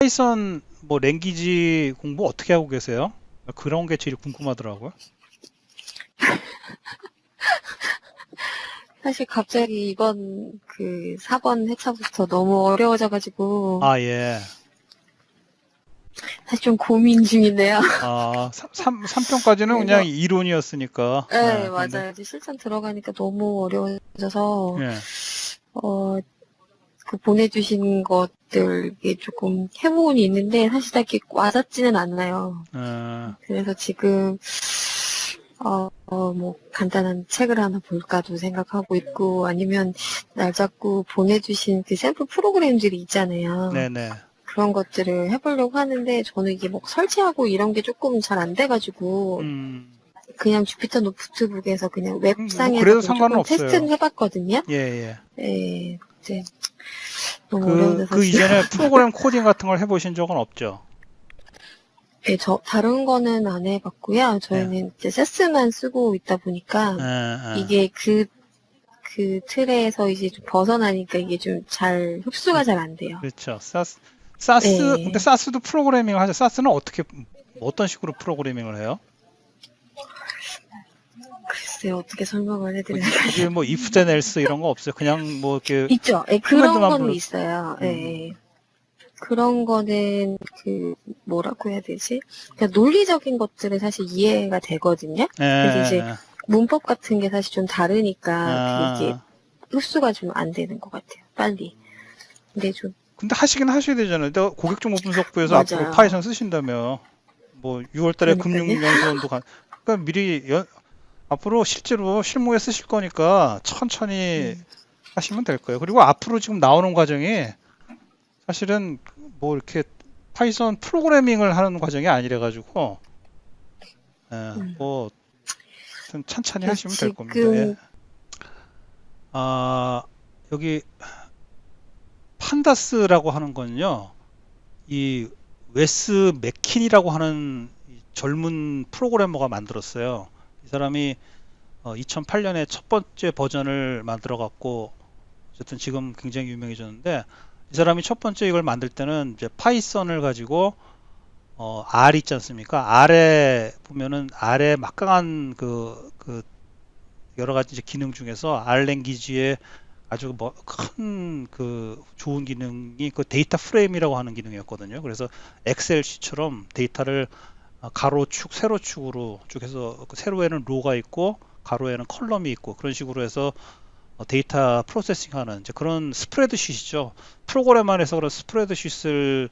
파이썬 뭐 랭귀지 공부 어떻게 하고 계세요? 그런 게 제일 궁금하더라고요. 사실 갑자기 이번 그 4번 회차부터 너무 어려워져가지고 아, 예. 사실 좀 고민 중인데요. 아, 3편까지는 그냥 그래서 이론이었으니까. 네, 예, 그런데, 맞아요. 이제 실전 들어가니까 너무 어려워져서 예. 어, 그 보내주신 것들 이게 조금 해보곤 있는데 사실 다 이렇게 와닿지는 않나요. 어, 그래서 지금 뭐 간단한 책을 하나 볼까도 생각하고 있고 아니면 날 잡고 보내주신 그 샘플 프로그램들이 있잖아요. 네네. 그런 것들을 해보려고 하는데 저는 이게 뭐 설치하고 이런 게 조금 잘 안 돼가지고 음, 그냥 주피터 노트북에서 그냥 뭐, 웹상에서 그래도 그냥 상관은 조금 테스트는 없어요. 해봤거든요. 예, 예. 네, 이제 너무 어려워져서 그 지금. 이전에 프로그램 코딩 같은 걸 해보신 적은 없죠? 네, 다른 거는 안 해봤고요. 예. 저희는 이제 세스만 쓰고 있다 보니까 예, 예. 이게 그 틀에서 이제 좀 벗어나니까 이게 좀 잘 흡수가 잘 안 돼요. 그렇죠. 근데 네, 사스도 프로그래밍을 하죠. 사스는 어떤 식으로 프로그래밍을 해요? 글쎄요, 어떻게 설명을 해드려야 거기 뭐 if then else 이런 거 없어요. 그냥 뭐 이렇게 있죠. 예, 그런 커맨드만 거는 불러. 있어요. 음, 예, 예. 그런 거는 뭐라고 해야 되지? 그냥 논리적인 것들은 사실 이해가 되거든요. 예, 근데 이제 예. 문법 같은 게 사실 좀 다르니까 그게 아, 흡수가 좀 안 되는 것 같아요. 빨리. 근데 좀 근데 하시긴 하셔야 되잖아요. 내가 고객정보분석부에서 앞으로 맞아요. 파이썬 쓰신다며. 뭐 6월 달에 그러니까요. 금융연수원도 그러니까 미리 앞으로 실제로 실무에 쓰실 거니까 천천히 음, 하시면 될 거예요. 그리고 앞으로 지금 나오는 과정이 사실은 뭐 이렇게 파이썬 프로그래밍을 하는 과정이 아니라 가지고 음. 뭐 하여튼 천천히 그래서 하시면 될 겁니다. 예. 지금 아, 여기 판다스라고 하는 건요. 이 웨스 맥킨이라고 하는 이 젊은 프로그래머가 만들었어요. 이 사람이 2008년에 첫 번째 버전을 만들어 갖고 어쨌든 지금 굉장히 유명해졌는데 이 사람이 첫 번째 이걸 만들 때는 이제 파이썬을 가지고 R 있지 않습니까? R에 보면은 R에 막강한 그 여러 가지 이제 기능 중에서 R 랭귀지의 아주 뭐 큰 그 좋은 기능이 그 데이터 프레임이라고 하는 기능이었거든요. 그래서 엑셀 시처럼 데이터를 가로축, 세로축으로 쭉 해서 그 세로에는 로가 있고 가로에는 컬럼이 있고 그런 식으로 해서 데이터 프로세싱하는 이제 그런 스프레드शी트죠. 프로그램 안에서 그런 스프레드शी트를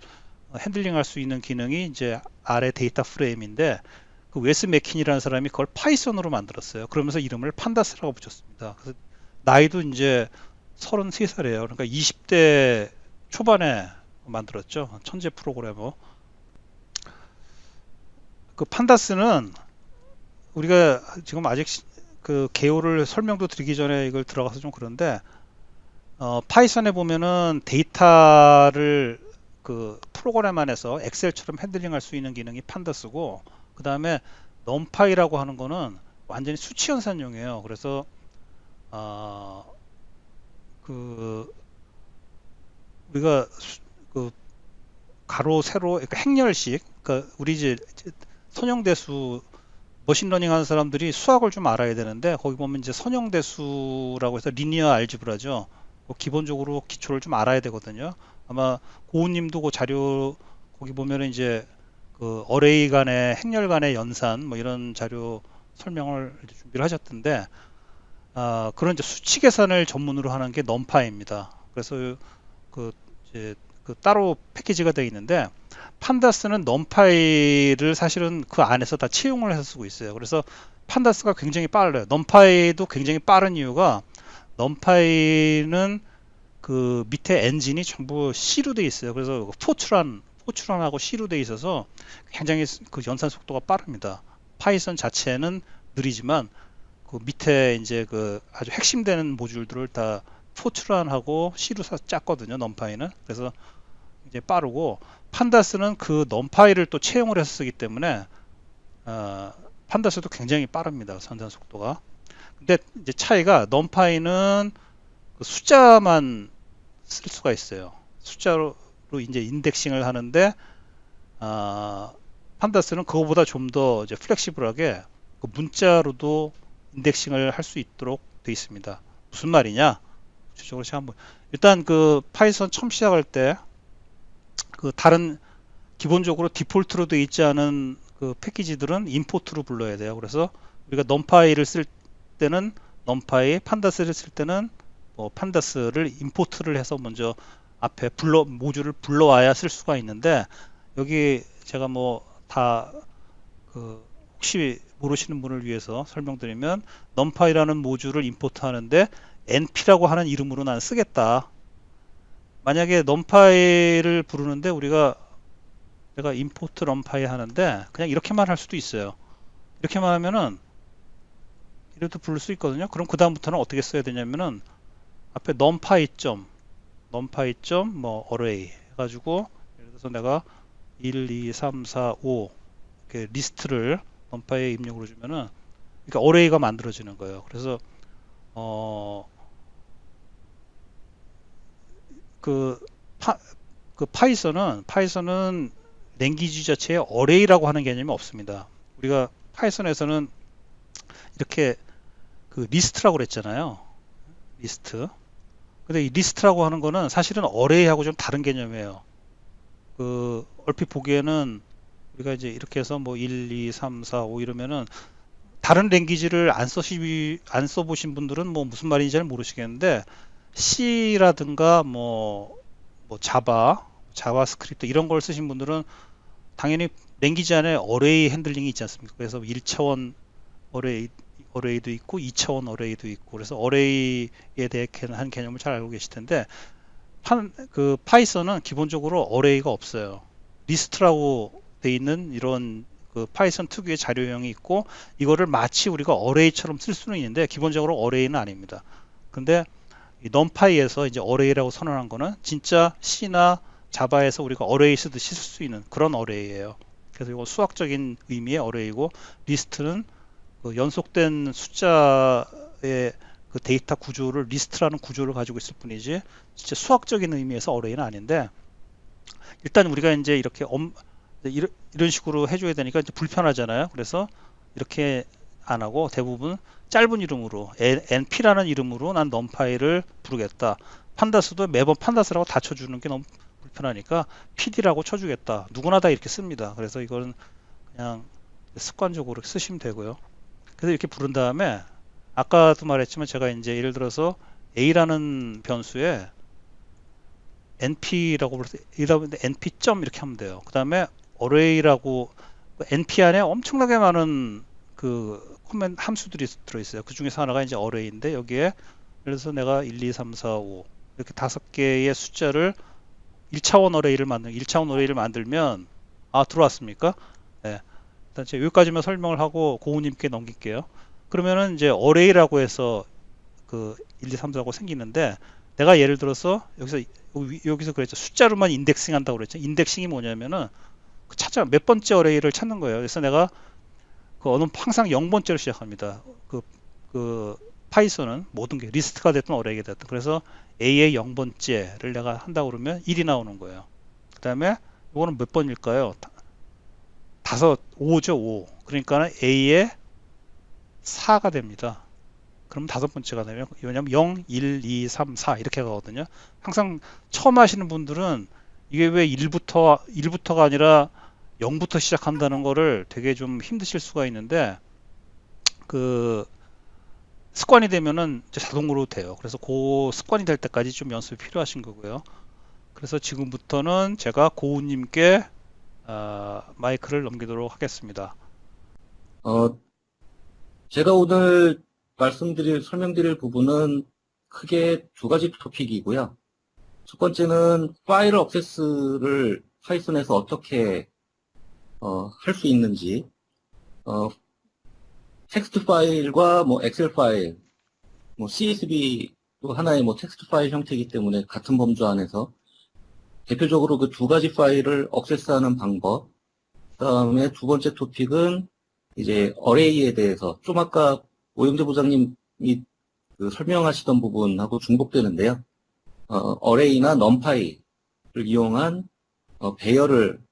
핸들링할 수 있는 기능이 이제 아래 데이터 프레임인데 그 웨스 맥킨이라는 사람이 그걸 파이썬으로 만들었어요. 그러면서 이름을 판다스라고 붙였습니다. 그래서 나이도 이제 33살이에요. 그러니까 20대 초반에 만들었죠. 천재 프로그래머. 그 판다스는 우리가 지금 아직 그 개요를 설명도 드리기 전에 이걸 들어가서 좀 그런데 파이썬에 보면은 데이터를 그 프로그램 안에서 엑셀처럼 핸들링할 수 있는 기능이 판다스고 그 다음에 넘파이라고 하는 거는 완전히 수치 연산용이에요. 그래서 어, 그 우리가 그 가로 세로 그러니까 행렬식 그러니까 우리 이제 선형대수 머신러닝 하는 사람들이 수학을 좀 알아야 되는데 거기 보면 이제 선형대수라고 해서 리니어 알지브라죠. 기본적으로 기초를 좀 알아야 되거든요. 아마 고은님도 그 자료 거기 보면은 이제 그 어레이 간의 행렬 간의 연산 뭐 이런 자료 설명을 준비를 하셨던데 그런 이제 수치 계산을 전문으로 하는 게 넘파입니다. 그래서 그 이제 그 따로 패키지가 되어 있는데 판다스는 넘파이를 사실은 그 안에서 다 채용을 해서 쓰고 있어요. 그래서 판다스가 굉장히 빨라요. 넘파이도 굉장히 빠른 이유가 넘파이는 그 밑에 엔진이 전부 C로 되어 있어요. 그래서 포트란하고 C로 되어 있어서 굉장히 그 연산 속도가 빠릅니다. 파이썬 자체는 느리지만 그 밑에 이제 그 아주 핵심되는 모듈들을 다 포트란하고 C로 짰거든요. 넘파이는. 그래서 이제 빠르고 판다스는 그 넘파이를 또 채용을 해서 쓰기 때문에 판다스도 굉장히 빠릅니다. 선산 속도가. 근데 이제 차이가 넘파이는 그 숫자만 쓸 수가 있어요. 숫자로 이제 인덱싱을 하는데 판다스는 그거보다 좀 더 이제 플렉시블하게 그 문자로도 인덱싱을 할 수 있도록 돼 있습니다. 무슨 말이냐? 구체적으로 제가 한번 일단 그 파이썬 처음 시작할 때 그 다른 기본적으로 디폴트로 돼 있지 않은 그 패키지들은 임포트로 불러야 돼요. 그래서 우리가 넘파이를 쓸 때는 넘파이, 판다스를 쓸 때는 뭐 판다스를 임포트를 해서 먼저 앞에 모듈을 불러와야 쓸 수가 있는데 여기 제가 뭐 다 그 혹시 모르시는 분을 위해서 설명드리면 numpy라는 모듈을 임포트하는데 np라고 하는 이름으로 난 쓰겠다. 만약에 numpy를 부르는데 내가 import numpy 하는데 그냥 이렇게만 할 수도 있어요. 이렇게만 하면은 이래도 부를 수 있거든요. 그럼 그 다음부터는 어떻게 써야 되냐면은 앞에 numpy 점 뭐 array 해가지고 예를 들어서 내가 1, 2, 3, 4, 5 이렇게 리스트를 numpy에 입력으로 주면은 그러니까 array가 만들어지는 거예요. 그래서 그, 파이썬은 랭귀지 자체에 array라고 하는 개념이 없습니다. 우리가 파이썬에서는 이렇게 그 리스트라고 그랬잖아요. 리스트. 근데 이 리스트라고 하는 거는 사실은 array하고 좀 다른 개념이에요. 그 얼핏 보기에는 우리가 이제 이렇게 해서 뭐 1, 2, 3, 4, 5 이러면은 다른 랭귀지를 안 써보신 분들은 뭐 무슨 말인지 잘 모르시겠는데 C라든가 뭐 자바스크립트 이런 걸 쓰신 분들은 당연히 랭귀지 안에 어레이 핸들링이 있지 않습니까? 그래서 1차원 어레이도 있고 2차원 어레이도 있고 그래서 어레이에 대한 개념을 잘 알고 계실 텐데 그 파이썬은 기본적으로 어레이가 없어요. 리스트라고 돼 있는 이런 그 파이썬 특유의 자료형이 있고 이거를 마치 우리가 어레이처럼 쓸 수는 있는데 기본적으로 어레이는 아닙니다. 근데 이 numpy에서 이제 어레이라고 선언한 거는 진짜 C나 자바에서 우리가 어레이 쓰듯이 쓸 수 있는 그런 어레이예요. 그래서 이거 수학적인 의미의 어레이고 리스트는 그 연속된 숫자의 그 데이터 구조를 리스트라는 구조를 가지고 있을 뿐이지 진짜 수학적인 의미에서 어레이는 아닌데 일단 우리가 이제 이렇게 이런 식으로 해줘야 되니까 이제 불편하잖아요. 그래서 이렇게 안 하고 대부분 짧은 이름으로 np라는 이름으로 난 numpy를 부르겠다. 판다스도 매번 판다스라고 다 쳐주는 게 너무 불편하니까 pd라고 쳐주겠다. 누구나 다 이렇게 씁니다. 그래서 이건 그냥 습관적으로 쓰시면 되고요. 그래서 이렇게 부른 다음에 아까도 말했지만 제가 이제 예를 들어서 a라는 변수에 np라고 불러서 np 점 이렇게 하면 돼요. 그 다음에 array라고 np 안에 엄청나게 많은 그 코멘 함수들이 들어있어요. 그 중에서 하나가 이제 array인데 여기에 예를 들어서 내가 1, 2, 3, 4, 5 이렇게 5개의 숫자를 1차원 어레이를 만들면 들어왔습니까? 네. 일단 제가 여기까지만 설명을 하고 고우님께 넘길게요. 그러면은 이제 array라고 해서 그 1, 2, 3, 4고 생기는데 내가 예를 들어서 여기서 그랬죠. 숫자로만 인덱싱 한다고 그랬죠. 인덱싱이 뭐냐면은 몇 번째 어레이를 찾는 거예요. 그래서 내가 항상 0번째로 시작합니다. 그 파이썬은 모든 게 리스트가 됐든 어레이가 됐든 그래서 A의 0번째를 내가 한다고 그러면 1이 나오는 거예요. 그 다음에 이거는 몇 번일까요? 5죠, 5. 그러니까 A의 4가 됩니다. 그럼 5번째가 되면 왜냐면 0, 1, 2, 3, 4 이렇게 가거든요. 항상 처음 하시는 분들은 이게 왜 1부터가 아니라 0부터 시작한다는 거를 되게 좀 힘드실 수가 있는데 그 습관이 되면은 이제 자동으로 돼요. 그래서 그 습관이 될 때까지 좀 연습이 필요하신 거고요. 그래서 지금부터는 제가 고우님께 마이크를 넘기도록 하겠습니다. 제가 오늘 설명드릴 부분은 크게 두 가지 토픽이고요. 첫 번째는 파일 액세스를 파이썬에서 어떻게 할 수 있는지, 텍스트 파일과 뭐 엑셀 파일, 뭐 CSV도 하나의 뭐 텍스트 파일 형태이기 때문에 같은 범주 안에서 대표적으로 그 두 가지 파일을 액세스하는 방법. 그다음에 두 번째 토픽은 이제 어레이에 대해서 좀 아까 오영재 부장님이 그 설명하시던 부분하고 중복되는데요. 어레이나 numpy 이용한 배열을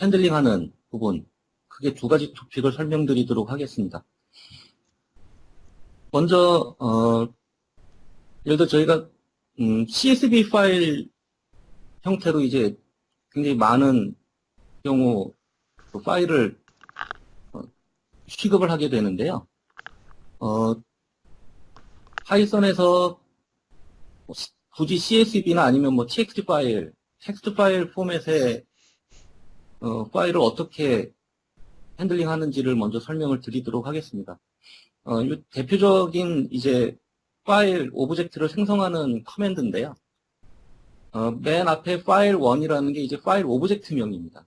핸들링하는 부분, 크게 두 가지 토픽을 설명드리도록 하겠습니다. 먼저 예를 들어 저희가 CSV 파일 형태로 이제 굉장히 많은 경우 그 파일을 취급을 하게 되는데요. 파이썬에서 굳이 CSV나 아니면 뭐 TXT 파일, 텍스트 파일 포맷의 파일을 어떻게 핸들링 하는지를 먼저 설명을 드리도록 하겠습니다. 이 대표적인 이제 파일 오브젝트를 생성하는 커맨드인데요. 맨 앞에 파일 1이라는 게 이제 파일 오브젝트명입니다.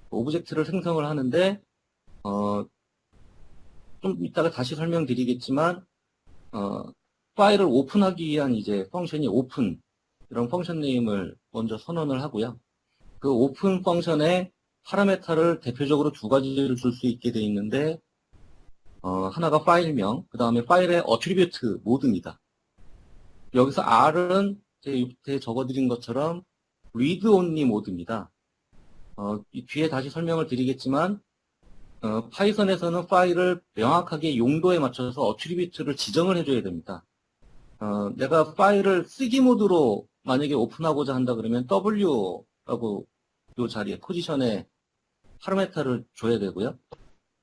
오브젝트를 생성을 하는데 좀 이따가 다시 설명드리겠지만 파일을 오픈하기 위한 이제 펑션이 오픈 이런 펑션 네임을 먼저 선언을 하고요. 그 오픈 펑션에 파라메터를 대표적으로 두 가지를 줄 수 있게 되어 있는데 하나가 파일명, 그 다음에 파일의 어트리뷰트 모드입니다. 여기서 R은 제 밑에 적어드린 것처럼 read only 모드입니다. 뒤에 다시 설명을 드리겠지만 파이썬에서는 파일을 명확하게 용도에 맞춰서 어트리뷰트를 지정을 해줘야 됩니다. 내가 파일을 쓰기 모드로 만약에 오픈하고자 한다 그러면 W라고 이 자리에 포지션에 파라메터를 줘야 되고요.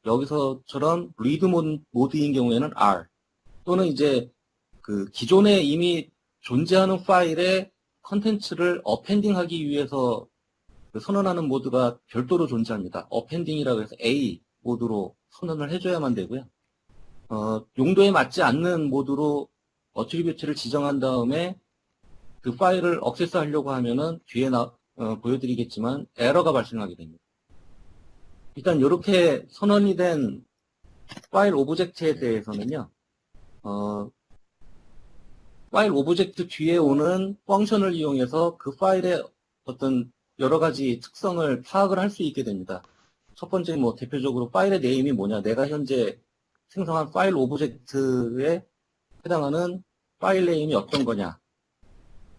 여기서처럼 read 모드인 경우에는 R 또는 이제 그 기존에 이미 존재하는 파일의 컨텐츠를 어펜딩하기 위해서 선언하는 모드가 별도로 존재합니다. 어펜딩이라고 해서 A 모드로 선언을 해줘야만 되고요. 용도에 맞지 않는 모드로 어트리뷰트를 지정한 다음에 그 파일을 액세스하려고 하면은 뒤에 보여드리겠지만 에러가 발생하게 됩니다. 일단 이렇게 선언이 된 파일 오브젝트에 대해서는요. 파일 오브젝트 뒤에 오는 펑션을 이용해서 그 파일의 어떤 여러 가지 특성을 파악을 할 수 있게 됩니다. 첫 번째 뭐 대표적으로 파일의 네임이 뭐냐, 내가 현재 생성한 파일 오브젝트에 해당하는 파일 네임이 어떤 거냐.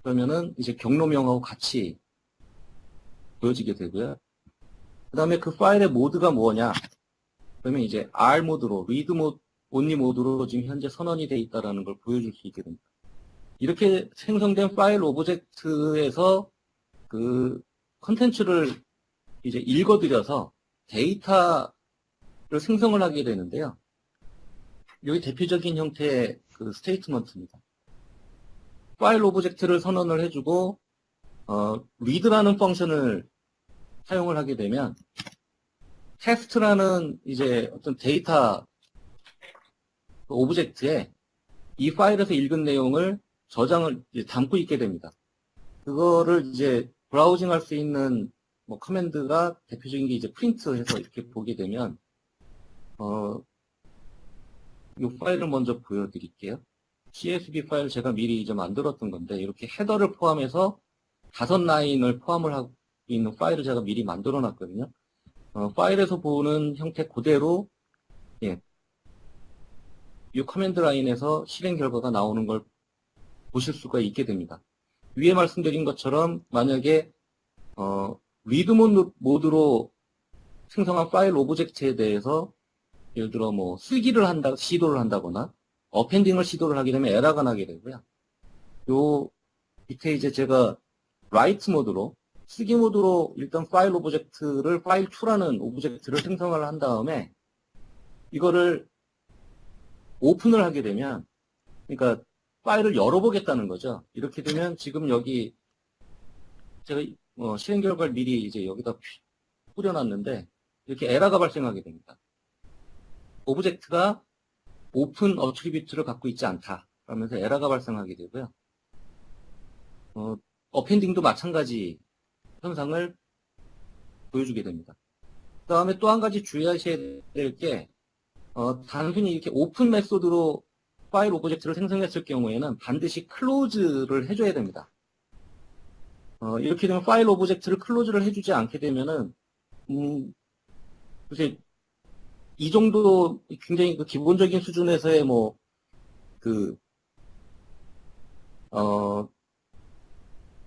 그러면은 이제 경로명하고 같이 보여지게 되고요. 그 다음에 그 파일의 모드가 뭐냐. 그러면 이제 R 모드로, read only 모드로 지금 현재 선언이 되어 있다는 걸 보여줄 수 있게 됩니다. 이렇게 생성된 파일 오브젝트에서 그 컨텐츠를 이제 읽어들여서 데이터를 생성을 하게 되는데요. 여기 대표적인 형태의 그 스테이트먼트입니다. 파일 오브젝트를 선언을 해주고 read라는 펑션을 사용을 하게 되면 텍스트라는 이제 어떤 데이터 오브젝트에 이 파일에서 읽은 내용을 저장을 담고 있게 됩니다. 그거를 이제 브라우징 할 수 있는 뭐 커맨드가 대표적인 게 이제 프린트해서 이렇게 보게 되면 이 파일을 먼저 보여드릴게요. CSV 파일 제가 미리 이제 만들었던 건데 이렇게 헤더를 포함해서 5라인을 포함을 하고 있는 파일을 제가 미리 만들어 놨거든요. 파일에서 보는 형태 그대로 이 커맨드 라인에서 실행 결과가 나오는 걸 보실 수가 있게 됩니다. 위에 말씀드린 것처럼 만약에 리드 모드로 생성한 파일 오브젝트에 대해서 예를 들어 뭐 시도를 한다거나 어펜딩을 시도를 하게 되면 에러가 나게 되고요. 요 밑에 이제 제가 라이트 모드로 쓰기 모드로 일단 파일 오브젝트를 파일 2라는 오브젝트를 생성을 한 다음에 이거를 오픈을 하게 되면 그러니까 파일을 열어보겠다는 거죠. 이렇게 되면 지금 여기 제가 실행 결과를 미리 이제 여기다 뿌려놨는데 이렇게 에러가 발생하게 됩니다. 오브젝트가 오픈 어트리뷰트를 갖고 있지 않다. 그러면서 에러가 발생하게 되고요. 어펜딩도 마찬가지 현상을 보여주게 됩니다. 그 다음에 또 한 가지 주의하셔야 될 게 단순히 이렇게 오픈 메소드로 파일 오브젝트를 생성했을 경우에는 반드시 클로즈를 해줘야 됩니다. 이렇게 되면 파일 오브젝트를 클로즈를 해주지 않게 되면은 글쎄 이 정도 굉장히 그 기본적인 수준에서의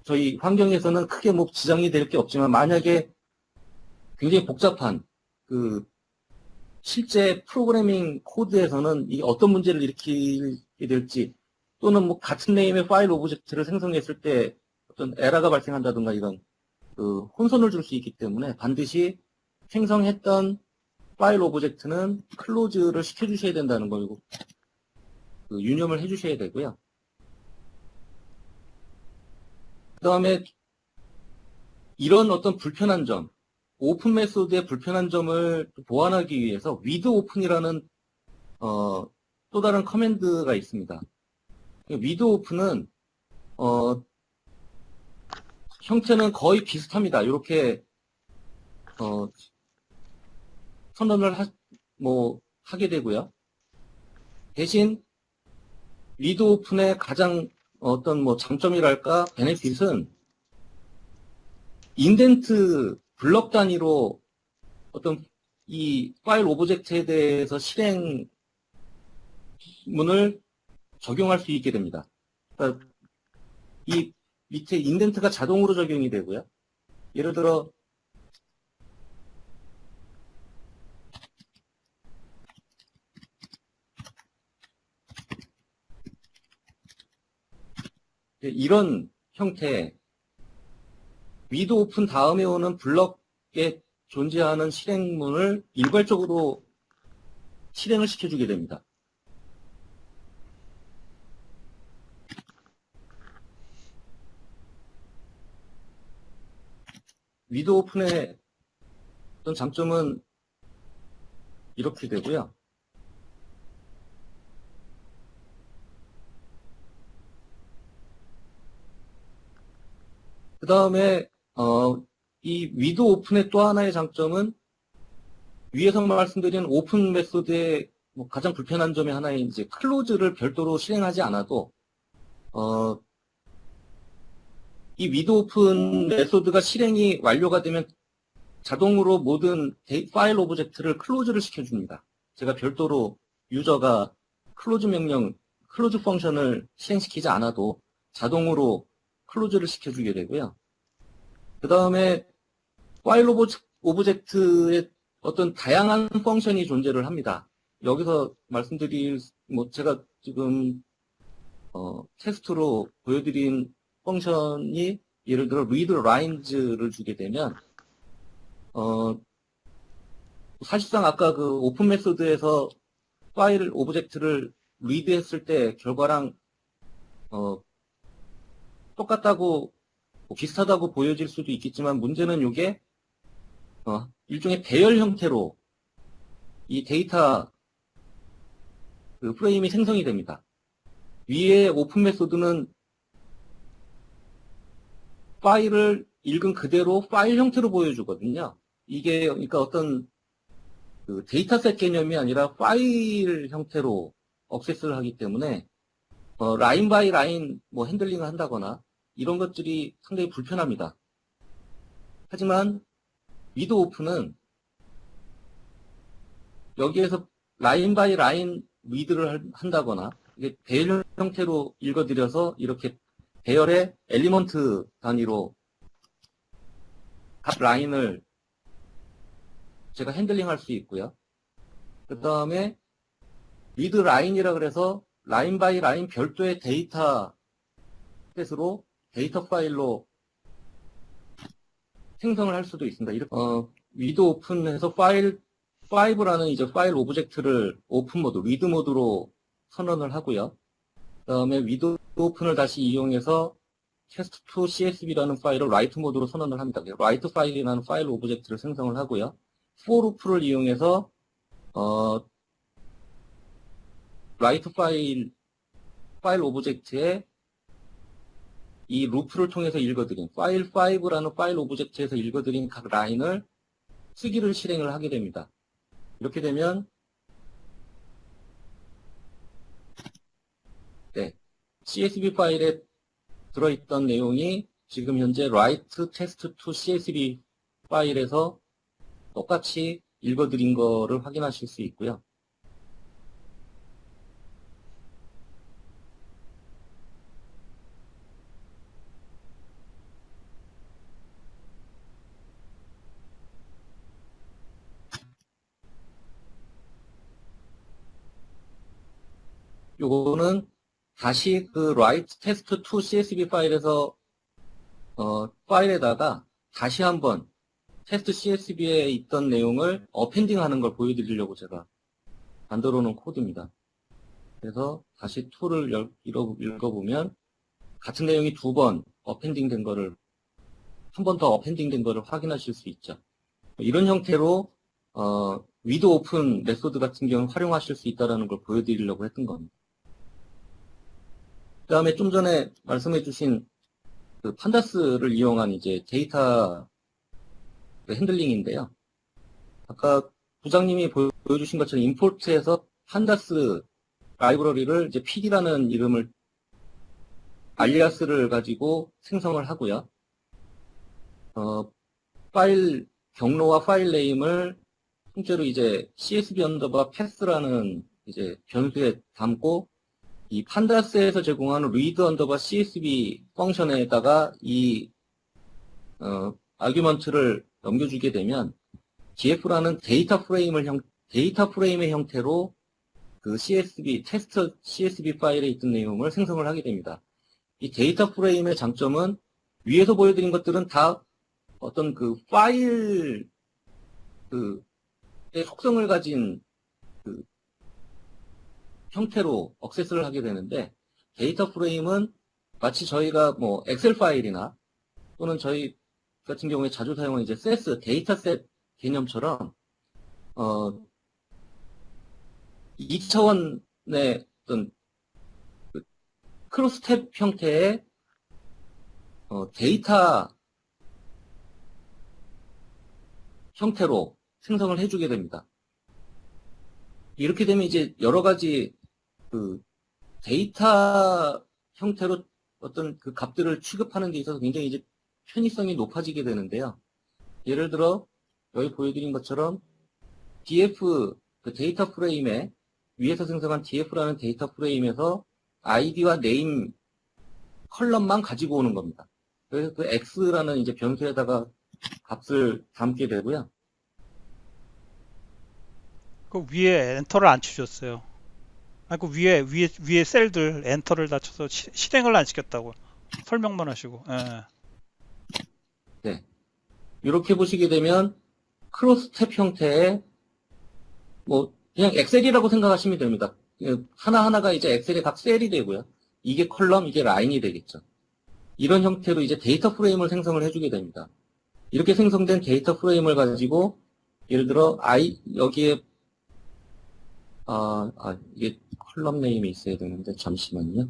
저희 환경에서는 크게 뭐 지장이 될 게 없지만 만약에 굉장히 복잡한 그 실제 프로그래밍 코드에서는 이게 어떤 문제를 일으키게 될지 또는 뭐 같은 네임의 파일 오브젝트를 생성했을 때 어떤 에러가 발생한다든가 이런 그 혼선을 줄 수 있기 때문에 반드시 생성했던 파일 오브젝트는 클로즈를 시켜주셔야 된다는 걸 그 유념을 해주셔야 되고요. 그 다음에 이런 어떤 불편한 점, 오픈 메소드의 불편한 점을 보완하기 위해서 with open이라는 또 다른 커맨드가 있습니다. with open은 형태는 거의 비슷합니다. 이렇게 선언을 하게 되고요. 대신 with open의 가장 어떤 뭐 장점이랄까 베네핏은 인덴트 블럭 단위로 어떤 이 파일 오브젝트에 대해서 실행문을 적용할 수 있게 됩니다. 그러니까 이 밑에 인덴트가 자동으로 적용이 되고요. 예를 들어 이런 형태 with open 다음에 오는 블럭에 존재하는 실행문을 일괄적으로 실행을 시켜주게 됩니다. with open의 어떤 장점은 이렇게 되고요. 그 다음에 이 with open의 또 하나의 장점은 위에서 말씀드린 오픈 메소드의 뭐 가장 불편한 점의 하나인 이제 클로즈를 별도로 실행하지 않아도 이 with open 메소드가 실행이 완료가 되면 자동으로 모든 파일 오브젝트를 클로즈를 시켜줍니다. 제가 별도로 유저가 클로즈 명령, 클로즈 펑션을 실행시키지 않아도 자동으로 클로즈를 시켜주게 되고요. 그 다음에 파일 오브젝트의 어떤 다양한 펑션이 존재를 합니다. 여기서 말씀드릴, 뭐 제가 지금 테스트로 보여드린 펑션이 예를 들어 read lines를 주게 되면 사실상 아까 그 오픈 메소드에서 파일 오브젝트를 read 했을 때 결과랑 똑같다고 비슷하다고 보여질 수도 있겠지만 문제는 이게 일종의 배열 형태로 이 데이터 그 프레임이 생성이 됩니다. 위에 오픈 메소드는 파일을 읽은 그대로 파일 형태로 보여주거든요. 이게 그러니까 어떤 그 데이터셋 개념이 아니라 파일 형태로 액세스를 하기 때문에 라인 바이 라인 뭐 핸들링을 한다거나 이런 것들이 상당히 불편합니다. 하지만 with open은 여기에서 라인 바이 라인 read를 한다거나 이게 배열 형태로 읽어드려서 이렇게 배열의 엘리먼트 단위로 각 라인을 제가 핸들링할 수 있고요. 그 다음에 read line이라 그래서 라인 바이 라인 별도의 데이터 셋으로 데이터 파일로 생성을 할 수도 있습니다. 이렇게 with open해서 파일 5라는 이제 파일 오브젝트를 오픈 모드, 리드 모드로 선언을 하고요. 그 다음에 with open을 다시 이용해서 test2 csv라는 파일을 write 모드로 선언을 합니다. write 파일이라는 파일 오브젝트를 생성을 하고요. for loop를 이용해서 write 파일 오브젝트에 이 루프를 통해서 읽어드린 파일 5라는 파일 오브젝트에서 읽어드린 각 라인을 쓰기를 실행을 하게 됩니다. 이렇게 되면 CSV 파일에 들어있던 내용이 지금 현재 write test2 CSV 파일에서 똑같이 읽어드린 거를 확인하실 수 있고요. 요거는 다시 그 write test to CSV 파일에서 파일에다가 다시 한번 테스트 CSV에 있던 내용을 어펜딩 하는 걸 보여드리려고 제가 만들어 놓은 코드입니다. 그래서 다시 툴을 읽어보면 같은 내용이 두 번 어펜딩 된 거를, 한 번 더 어펜딩 된 거를 확인하실 수 있죠. 이런 형태로 위드 오픈 메소드 같은 경우는 활용하실 수 있다는 걸 보여드리려고 했던 겁니다. 그 다음에 좀 전에 말씀해 주신 그 판다스를 이용한 이제 데이터 핸들링인데요. 아까 부장님이 보여주신 것처럼 임포트에서 판다스 라이브러리를 이제 PD라는 이름을 알리아스를 가지고 생성을 하고요. 파일 경로와 파일 네임을 통째로 이제 CSV 언더바 패스라는 이제 변수에 담고 이 판다스에서 제공하는 read 언더바 CSV 펑션에다가 이 아규먼트를 넘겨주게 되면 GF라는 데이터 프레임의 형태로 그 CSV 테스트 CSV 파일에 있던 내용을 생성을 하게 됩니다. 이 데이터 프레임의 장점은 위에서 보여드린 것들은 다 어떤 그 파일 의 속성을 가진 그 형태로 억세스를 하게 되는데, 데이터 프레임은 마치 저희가 뭐 엑셀 파일이나 또는 저희 같은 경우에 자주 사용하는 이제 세스 데이터셋 개념처럼 2차원의 어떤 그 크로스탭 형태의 데이터 형태로 생성을 해주게 됩니다. 이렇게 되면 이제 여러 가지 그 데이터 형태로 어떤 그 값들을 취급하는 데 있어서 굉장히 이제 편의성이 높아지게 되는데요. 예를 들어 여기 보여드린 것처럼 df 그 데이터 프레임에 위에서 생성한 df라는 데이터 프레임에서 id와 name 컬럼만 가지고 오는 겁니다. 그래서 그 x라는 이제 변수에다가 값을 담게 되고요. 그 위에 엔터를 안 치셨어요. 아니, 그 위에 셀들 엔터를 다 쳐서 실행을 안 시켰다고. 설명만 하시고. 예. 네. 이렇게 보시게 되면 크로스탭 형태의 뭐 그냥 엑셀이라고 생각하시면 됩니다. 하나하나가 이제 엑셀의 각 셀이 되고요. 이게 컬럼, 이게 라인이 되겠죠. 이런 형태로 이제 데이터 프레임을 생성을 해주게 됩니다. 이렇게 생성된 데이터 프레임을 가지고 예를 들어 여기에 이게 컬럼 네임이 있어야 되는데 잠시만요.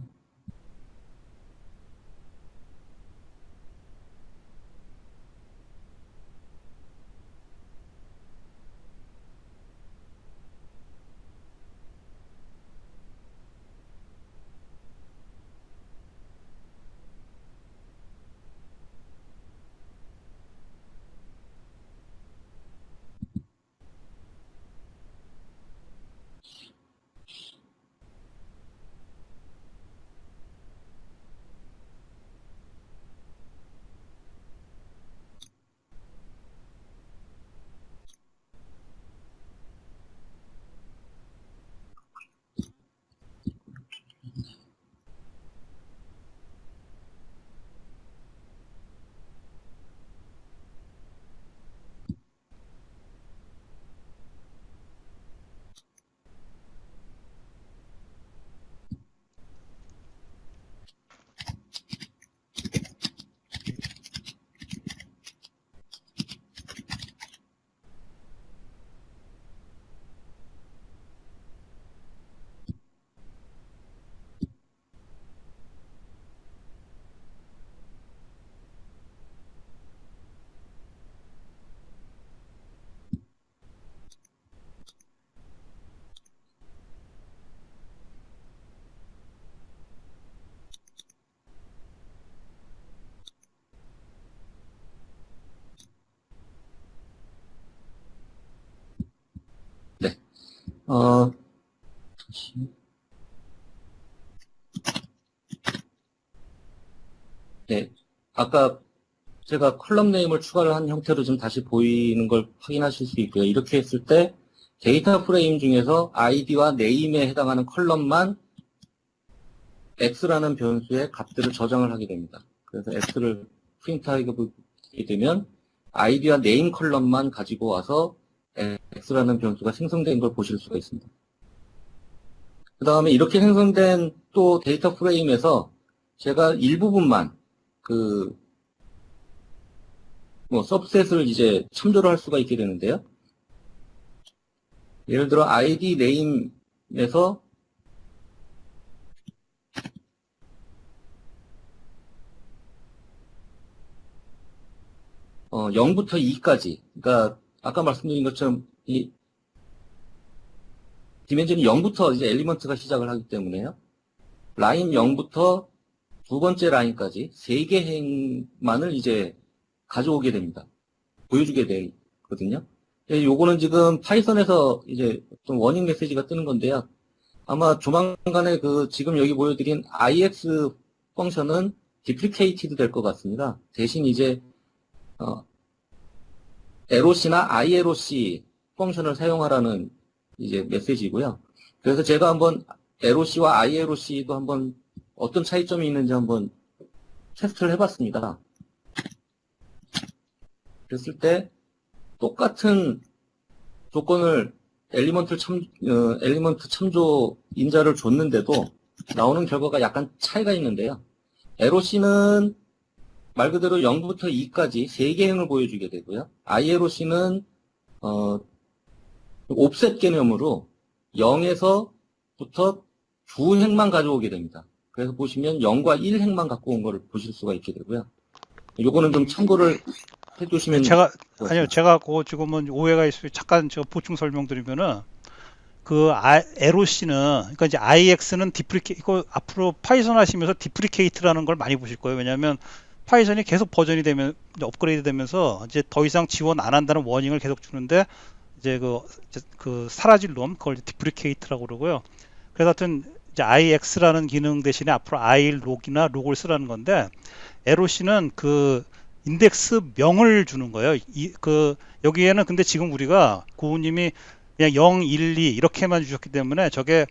네. 네. 아까 제가 컬럼 네임을 추가를 한 형태로 좀 다시 보이는 걸 확인하실 수 있고요. 이렇게 했을 때 데이터 프레임 중에서 id와 name에 해당하는 컬럼만 x라는 변수의 값들을 저장을 하게 됩니다. 그래서 x를 프린트하게 되면 id와 name 컬럼만 가지고 와서 x라는 변수가 생성된 걸 보실 수가 있습니다. 그 다음에 이렇게 생성된 또 데이터 프레임에서 제가 일부분만 서브셋을 이제 참조를 할 수가 있게 되는데요. 예를 들어 id name에서 0부터 2까지, 그러니까 아까 말씀드린 것처럼 이 디멘전이 0부터 이제 엘리먼트가 시작을 하기 때문에요. 라인 0부터 두 번째 라인까지 3개 행만을 이제 가져오게 됩니다. 보여주게 되거든요. 요거는 지금 파이썬에서 이제 좀 워닝 메시지가 뜨는 건데요. 아마 조만간에 지금 여기 보여드린 ix 펑션은 디플리케이티드 될 것 같습니다. 대신 이제 LOC나 ILOC 펑션을 사용하라는 이제 메시지고요. 그래서 제가 한번 LOC와 ILOC도 한번 어떤 차이점이 있는지 한번 테스트를 해봤습니다. 그랬을 때 똑같은 조건을 엘리먼트 참조 인자를 줬는데도 나오는 결과가 약간 차이가 있는데요. LOC는 말 그대로 0부터 2까지 3개 행을 보여주게 되고요. ILOC는 옵셋 개념으로 0에서부터 두 행만 가져오게 됩니다. 그래서 보시면 0과 1 행만 갖고 온 거를 보실 수가 있게 되고요. 요거는 좀 참고를 해두시면 제가 지금은 오해가 있어요. 잠깐 저 보충 설명드리면은 LOC는 그러니까 이제 IX는 이거 앞으로 파이썬 하시면서 디프리케이트라는 걸 많이 보실 거예요. 왜냐하면 파이썬이 계속 버전이 되면 업그레이드 되면서 이제 더 이상 지원 안 한다는 워닝을 계속 주는데 이제 사라질 놈 그걸 디프리케이트라고 그러고요. 그래서 하여튼 이제 IX라는 기능 대신에 앞으로 ILOC이나 록을 쓰라는 건데 LOC는 인덱스 명을 주는 거예요. 여기에는 근데 지금 우리가 고우님이 그냥 0, 1, 2 이렇게만 주셨기 때문에 저게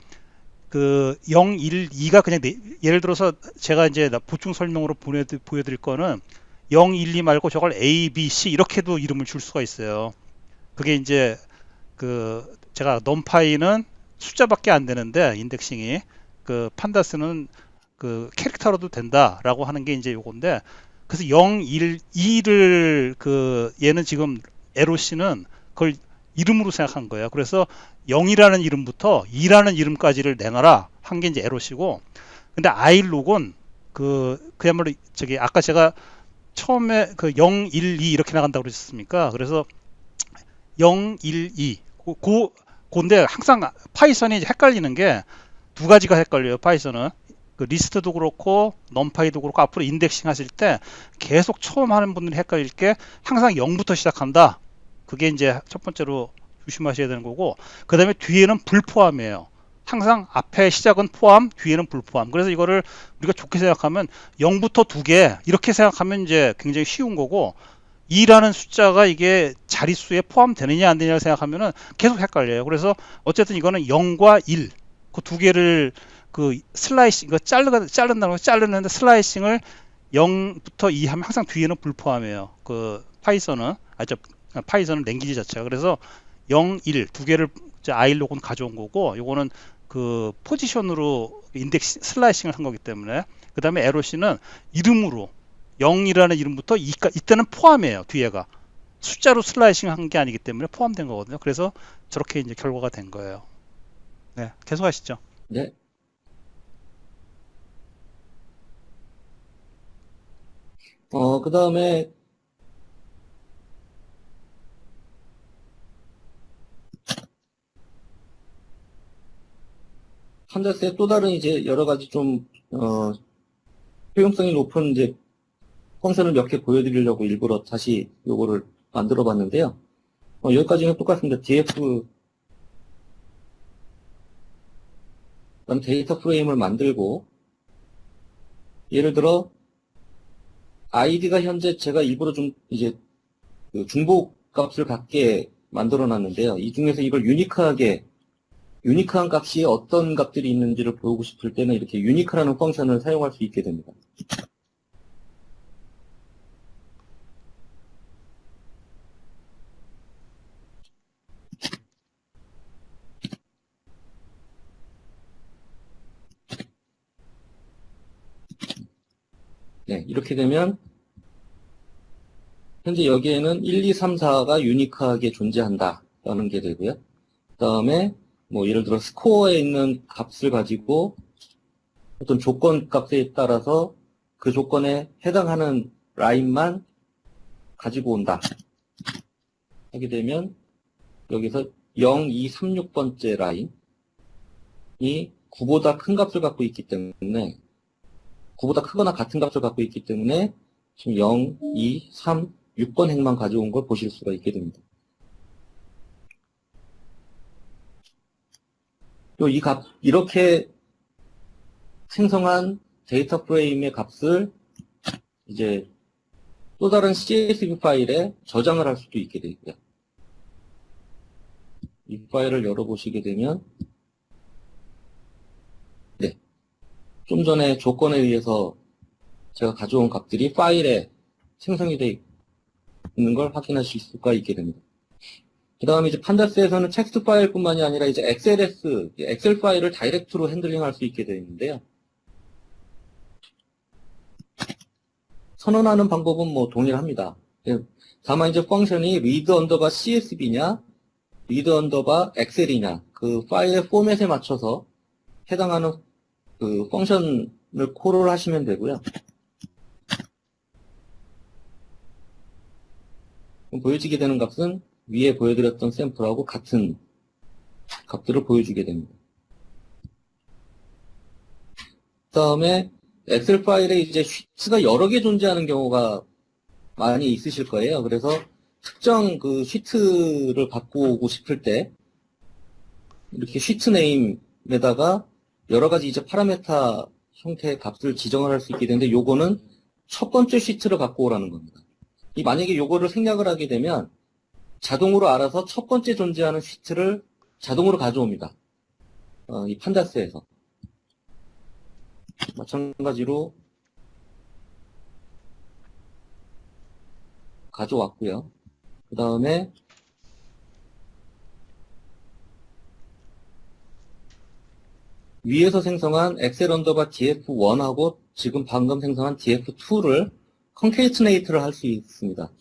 0, 1, 2가 그냥 예를 들어서 제가 이제 보충 설명으로 보여드릴 거는 0, 1, 2 말고 저걸 A, B, C 이렇게도 이름을 줄 수가 있어요. 그게 이제 제가 numPy는 숫자밖에 안 되는데 인덱싱이 판다스는 캐릭터로도 된다라고 하는 게 이제 요건데 그래서 0, 1, 2를 얘는 지금 LOC는 그걸 이름으로 생각한 거예요. 그래서 0이라는 이름부터 2라는 이름까지를 내놔라 한 게 이제 LOC고 근데 ILOC은 그야말로 아까 제가 처음에 0, 1, 2 이렇게 나간다고 그러셨습니까? 그래서 0, 1, 2 근데 항상 파이썬이 헷갈리는 게 두 가지가 헷갈려요. 파이썬은 리스트도 그렇고 넘파이도 그렇고 앞으로 인덱싱 하실 때 계속 처음 하는 분들이 헷갈릴 게 항상 0부터 시작한다. 그게 이제 첫 번째로 조심하셔야 되는 거고 그 다음에 뒤에는 불포함이에요. 항상 앞에 시작은 포함, 뒤에는 불포함. 그래서 이거를 우리가 좋게 생각하면 0부터 2개 이렇게 생각하면 이제 굉장히 쉬운 거고 2라는 숫자가 이게 자릿수에 포함되느냐 안 되느냐를 생각하면은 계속 헷갈려요. 그래서 어쨌든 이거는 0과 1 그 두 개를 슬라이싱 자른다는 거 자르는데 슬라이싱을 0부터 2 하면 항상 뒤에는 불포함이에요. 파이썬은 랭귀지 자체가 그래서 0, 1 두 개를 아일로그는 가져온 거고 요거는 포지션으로 인덱스 슬라이싱을 한 거기 때문에 그 다음에 LOC는 이름으로 0이라는 이름부터 2가 이때는 포함이에요. 뒤에가 숫자로 슬라이싱 한 게 아니기 때문에 포함된 거거든요. 그래서 저렇게 이제 결과가 된 거예요. 네, 계속 하시죠. 네. 그 다음에 판다스의 또 다른 이제 여러 가지 좀 효용성이 높은 이제 펑션을 몇 개 보여드리려고 일부러 다시 요거를 만들어 봤는데요. 여기까지는 똑같습니다. df 그다음 데이터 프레임을 만들고 예를 들어 id가 현재 제가 일부러 좀 이제 중복 값을 갖게 만들어 놨는데요. 이 중에서 이걸 유니크하게 유니크한 값이 어떤 값들이 있는지를 보고 싶을 때는 이렇게 유니크라는 펑션을 사용할 수 있게 됩니다. 네, 이렇게 되면 현재 여기에는 1, 2, 3, 4가 유니크하게 존재한다라는 게 되고요. 그 다음에 뭐 예를 들어 스코어에 있는 값을 가지고 어떤 조건 값에 따라서 그 조건에 해당하는 라인만 가지고 온다 하게 되면 여기서 0, 2, 3, 6번째 라인이 9보다 큰 값을 갖고 있기 때문에 9보다 크거나 같은 값을 갖고 있기 때문에 지금 0, 2, 3, 6번 행만 가져온 걸 보실 수가 있게 됩니다. 또 이 값, 이렇게 생성한 데이터 프레임의 값을 이제 또 다른 CSV 파일에 저장을 할 수도 있게 되고요. 이 파일을 열어보시게 되면, 네. 좀 전에 조건에 의해서 제가 가져온 값들이 파일에 생성이 되어 있는 걸 확인하실 수가 있게 됩니다. 그 다음에 이제 판다스에서는 텍스트 파일뿐만이 아니라 이제 XLS, 엑셀 파일을 다이렉트로 핸들링 할 수 있게 되어 있는데요. 선언하는 방법은 뭐 동일합니다. 다만 이제 펑션이 read 언더바 CSV냐, read 언더바 엑셀이냐, 그 파일의 포맷에 맞춰서 해당하는 그 펑션을 콜을 하시면 되고요. 보여지게 되는 값은 위에 보여드렸던 샘플하고 같은 값들을 보여주게 됩니다. 그 다음에 엑셀 파일에 이제 시트가 여러 개 존재하는 경우가 많이 있으실 거예요. 그래서 특정 그 시트를 갖고 오고 싶을 때 이렇게 시트 네임에다가 여러 가지 이제 파라메타 형태의 값을 지정을 할 수 있게 되는데 요거는 첫 번째 시트를 갖고 오라는 겁니다. 만약에 요거를 생략을 하게 되면 자동으로 알아서 첫 번째 존재하는 시트를 자동으로 가져옵니다. 이 판다스에서. 마찬가지로 가져왔고요. 그 다음에 위에서 생성한 엑셀 언더바 df1하고 지금 방금 생성한 df2를 컨케이트네이트를 할 수 있습니다.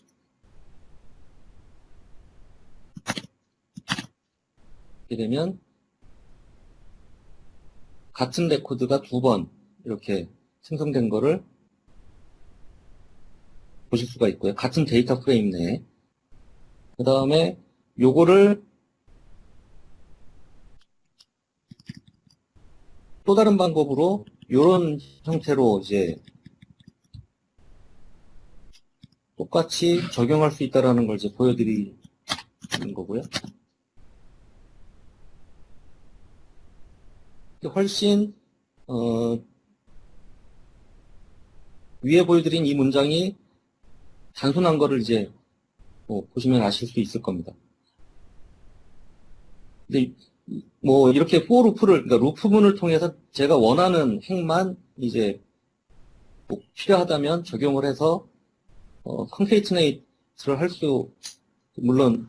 이렇게 되면 같은 레코드가 두 번 이렇게 생성된 거를 보실 수가 있고요. 같은 데이터 프레임 내에. 그 다음에 요거를 또 다른 방법으로 이런 형태로 이제 똑같이 적용할 수 있다는 걸 이제 보여드리는 거고요. 훨씬 위에 보여드린 이 문장이 단순한 거를 이제 보시면 아실 수 있을 겁니다. 근데 뭐 이렇게 for 루프를 그러니까 루프문을 통해서 제가 원하는 행만 이제 뭐 필요하다면 적용을 해서 컨케이트네이트를 할 수 물론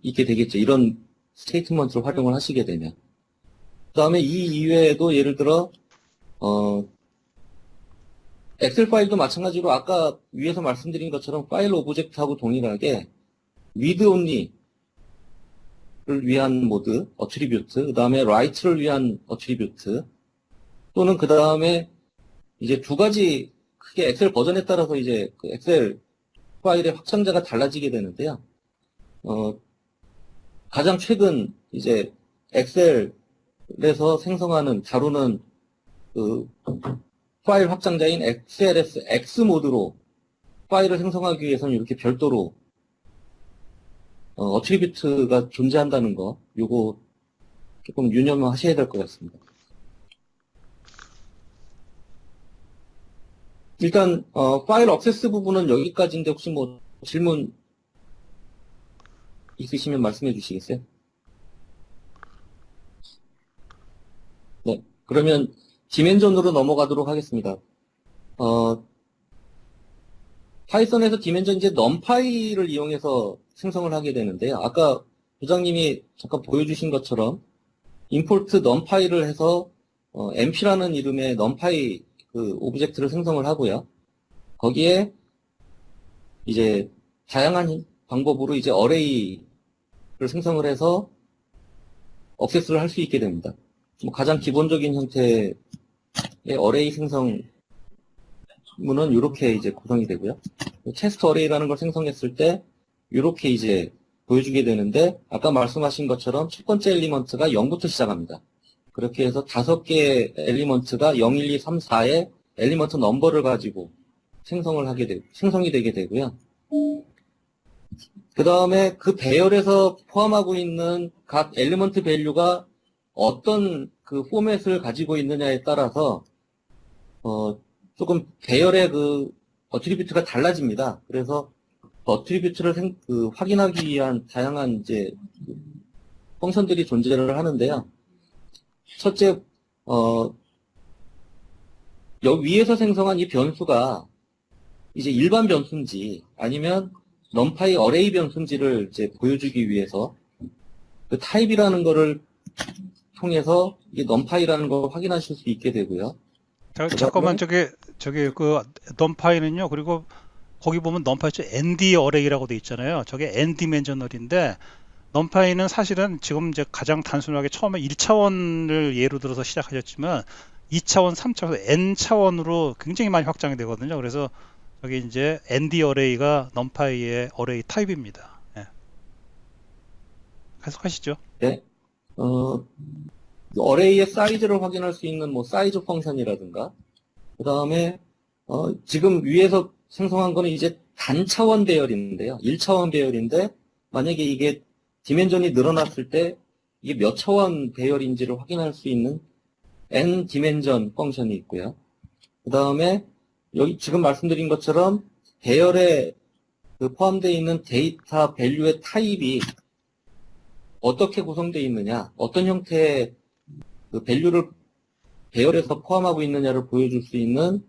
있게 되겠죠. 이런 스테이트먼트를 활용을 하시게 되면. 그 다음에 이 이외에도 예를 들어 엑셀 파일도 마찬가지로 아까 위에서 말씀드린 것처럼 파일 오브젝트하고 동일하게 read only를 위한 모드, 어트리뷰트, 그 다음에 write를 위한 어트리뷰트, 또는 그 다음에 이제 두 가지 크게 엑셀 버전에 따라서 이제 그 엑셀 파일의 확장자가 달라지게 되는데요. 가장 최근 이제 엑셀에서 생성하는 다루는 그 파일 확장자인 XLS X 모드로 파일을 생성하기 위해서는 이렇게 별도로 어트리뷰트가 존재한다는 거, 요거 조금 유념하셔야 될 것 같습니다. 일단 파일 액세스 부분은 여기까지인데 혹시 뭐 질문 있으시면 말씀해 주시겠어요? 그러면 디멘전으로 넘어가도록 하겠습니다. 파이썬에서 디멘전 이제 넘파이를 이용해서 생성을 하게 되는데요. 아까 부장님이 잠깐 보여주신 것처럼 임포트 넘파이를 해서 mp라는 이름의 넘파이 그 오브젝트를 생성을 하고요. 거기에 이제 다양한 방법으로 이제 어레이를 생성을 해서 액세스를 할 수 있게 됩니다. 뭐 가장 기본적인 형태의 어레이 생성문은 이렇게 이제 구성이 되고요. 체스트 어레이라는 걸 생성했을 때 이렇게 이제 보여주게 되는데 아까 말씀하신 것처럼 첫 번째 엘리먼트가 0부터 시작합니다. 그렇게 해서 5개의 엘리먼트가 0, 1, 2, 3, 4의 엘리먼트 넘버를 가지고 생성이 되게 되고요. 그 다음에 그 배열에서 포함하고 있는 각 엘리먼트 밸류가 어떤 그 포맷을 가지고 있느냐에 따라서 조금 배열의 그 어트리뷰트가 달라집니다. 그래서 어트리뷰트를 확인하기 위한 다양한 이제 펑션들이 존재를 하는데요. 첫째, 여기 위에서 생성한 이 변수가 이제 일반 변수인지 아니면 넘파이 어레이 변수인지를 이제 보여주기 위해서 그 타입이라는 거를 통해서 이게 넘파이라는 걸 확인하실 수 있게 되고요. 잠깐만 저기 그 넘파이는요. 그리고 거기 보면 넘파이 ND 어레이라고 돼 있잖아요. 저게 N 디멘셔널인데 넘파이는 사실은 지금 이제 가장 단순하게 처음에 1차원을 예로 들어서 시작하셨지만 2차원, 3차원, N차원으로 굉장히 많이 확장이 되거든요. 그래서 여기 이제 ND 어레이가 넘파이의 어레이 타입입니다. 예. 계속하시죠. 네. 어레이의 사이즈를 확인할 수 있는 뭐 사이즈 펑션이라든가 그 다음에 지금 위에서 생성한 거는 이제 단차원 배열인데요. 1차원 배열인데 만약에 이게 디멘전이 늘어났을 때 이게 몇 차원 배열인지를 확인할 수 있는 n 디멘전 펑션이 있고요. 그 다음에 여기 지금 말씀드린 것처럼 배열에 포함되어 있는 데이터 밸류의 타입이 어떻게 구성되어 있느냐, 어떤 형태의 그 밸류를 배열에서 포함하고 있느냐를 보여줄 수 있는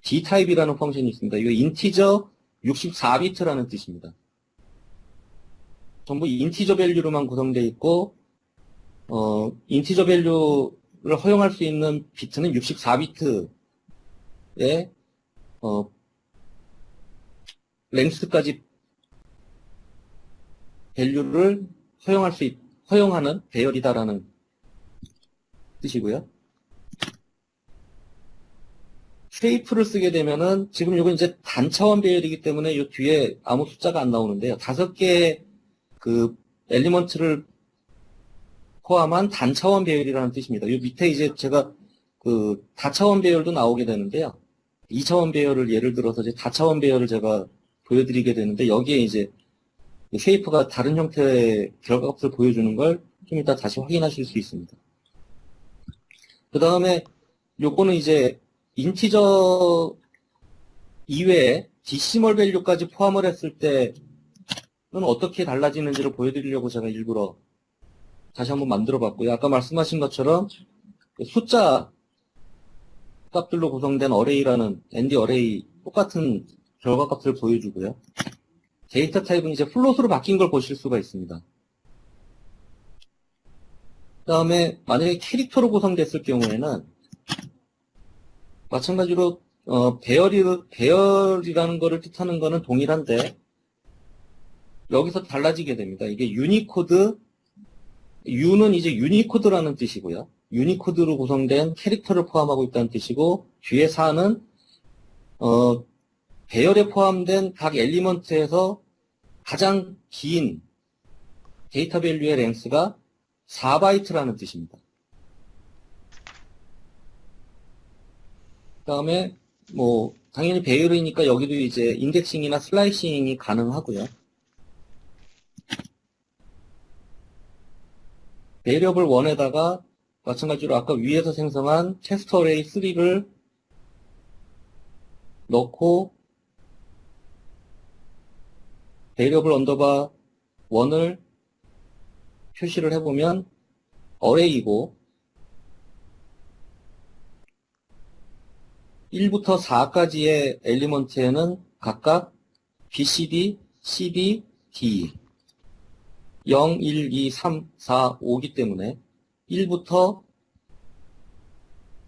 d타입이라는 펑션이 있습니다. 이거 인티저 64비트라는 뜻입니다. 전부 인티저 밸류로만 구성되어 있고 인티저 밸류를 허용할 수 있는 비트는 64비트의 랭스까지 밸류를 허용하는 배열이다라는 뜻이고요. 쉐이프를 쓰게 되면은 지금 이건 이제 단차원 배열이기 때문에 이 뒤에 아무 숫자가 안 나오는데요. 5개의 그 엘리먼트를 포함한 단차원 배열이라는 뜻입니다. 이 밑에 이제 제가 그 다차원 배열도 나오게 되는데요. 2차원 배열을 예를 들어서 이제 다차원 배열을 제가 보여드리게 되는데 여기에 이제 쉐이프가 다른 형태의 결과값을 보여주는 걸 좀 이따 다시 확인하실 수 있습니다. 그 다음에 요거는 이제 인티저 이외에 디시멀 밸류까지 포함을 했을 때는 어떻게 달라지는지를 보여드리려고 제가 일부러 다시 한번 만들어 봤고요. 아까 말씀하신 것처럼 숫자 값들로 구성된 어레이라는 ND 어레이 똑같은 결과값을 보여주고요. 데이터 타입은 이제 플롯으로 바뀐 걸 보실 수가 있습니다. 그 다음에 만약에 캐릭터로 구성됐을 경우에는 마찬가지로 배열이라는 거를 뜻하는 거는 동일한데 여기서 달라지게 됩니다. 이게 유니코드, U는 이제 유니코드라는 뜻이고요. 유니코드로 구성된 캐릭터를 포함하고 있다는 뜻이고 뒤에 4는 배열에 포함된 각 엘리먼트에서 가장 긴 데이터 밸류의 랭스가 4바이트라는 뜻입니다. 그 다음에 뭐 당연히 배열이니까 여기도 이제 인덱싱이나 슬라이싱이 가능하고요. 베리어블 1에다가 마찬가지로 아까 위에서 생성한 테스트 어레이 3를 넣고 베리어블 언더바 1을 표시를 해보면 어레이고 1부터 4까지의 엘리먼트에는 각각 BCD, CD, DE 0, 1, 2, 3, 4, 5기 때문에 1부터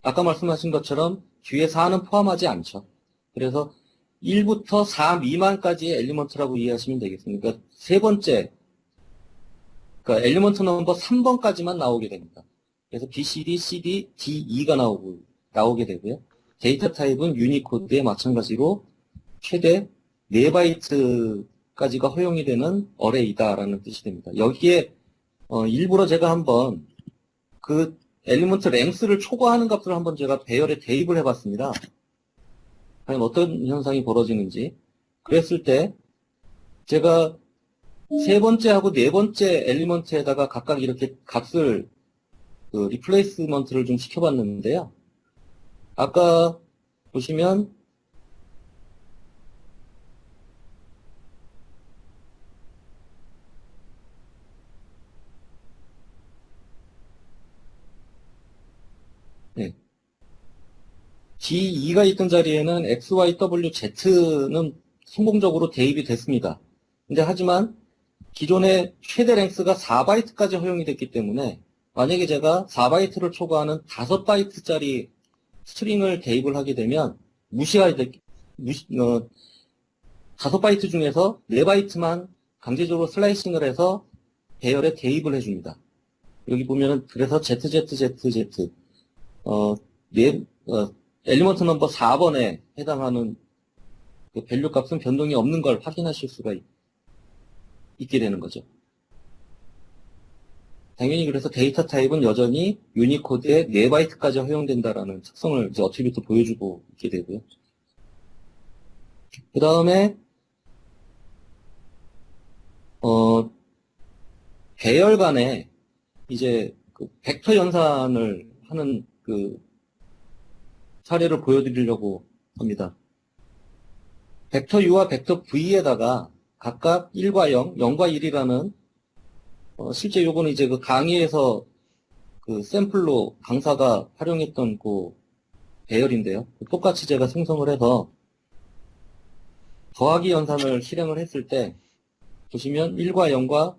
아까 말씀하신 것처럼 뒤에 4는 포함하지 않죠. 그래서 1부터 4 미만까지의 엘리먼트라고 이해하시면 되겠습니다. 그러니까 세 번째, 그러니까 엘리먼트 넘버 3번까지만 나오게 됩니다. 그래서 BCD, CD, DE가 나오게 되고요. 데이터 타입은 유니코드에 마찬가지로 최대 4바이트까지가 허용이 되는 어레이다라는 뜻이 됩니다. 여기에 일부러 제가 한번 그 엘리먼트 랭스를 초과하는 값을 한번 제가 배열에 대입을 해봤습니다. 과연 어떤 현상이 벌어지는지. 그랬을 때 제가 세 번째하고 네 번째 엘리먼트에다가 각각 이렇게 값을 리플레이스먼트를 좀 시켜봤는데요. 아까 보시면 네. D2가 있던 자리에는 X, Y, W, Z는 성공적으로 대입이 됐습니다. 근데 하지만 기존의 최대 랭스가 4바이트까지 허용이 됐기 때문에 만약에 제가 4바이트를 초과하는 5바이트짜리 스트링을 대입을 하게 되면 5바이트 중에서 4바이트만 강제적으로 슬라이싱을 해서 배열에 대입을 해줍니다. 여기 보면은 그래서 ZZZZ 엘리먼트 넘버 4번에 해당하는 그 밸류 값은 변동이 없는 걸 확인하실 수가 있게 되는 거죠. 당연히 그래서 데이터 타입은 여전히 유니코드에 4바이트까지 허용된다라는 특성을 이제 어트리뷰트 보여주고 있게 되고요. 그 다음에 배열 간에 이제 그 벡터 연산을 하는 그 사례를 보여드리려고 합니다. 벡터 U와 벡터 V에다가 각각 1과 0, 0과 1이라는 실제 요거는 이제 그 강의에서 그 샘플로 강사가 활용했던 그 배열인데요. 똑같이 제가 생성을 해서 더하기 연산을 실행을 했을 때 보시면 1과 0과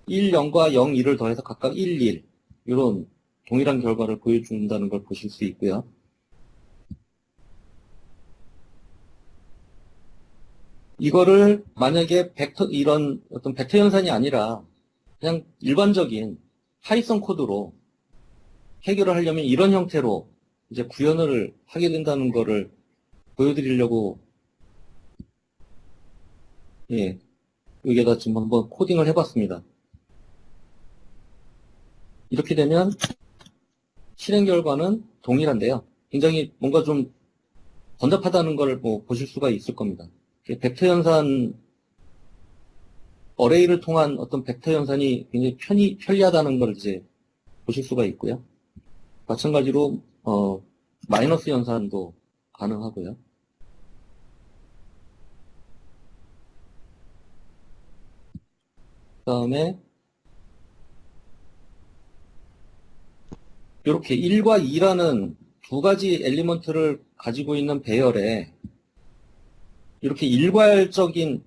1, 0과 0, 1을 더해서 각각 1, 1 이런 동일한 결과를 보여준다는 걸 보실 수 있고요. 이거를 만약에 이런 어떤 벡터 연산이 아니라 그냥 일반적인 파이썬 코드로 해결을 하려면 이런 형태로 이제 구현을 하게 된다는 거를 보여드리려고 여기에다 지금 한번 코딩을 해봤습니다. 이렇게 되면 실행 결과는 동일한데요. 굉장히 뭔가 좀 번잡하다는 걸 보실 수가 있을 겁니다. 벡터 연산, 어레이를 통한 어떤 벡터 연산이 굉장히 편리하다는 걸 이제 보실 수가 있고요. 마찬가지로, 마이너스 연산도 가능하고요. 그 다음에, 이렇게 1과 2라는 두 가지 엘리먼트를 가지고 있는 배열에 이렇게 일괄적인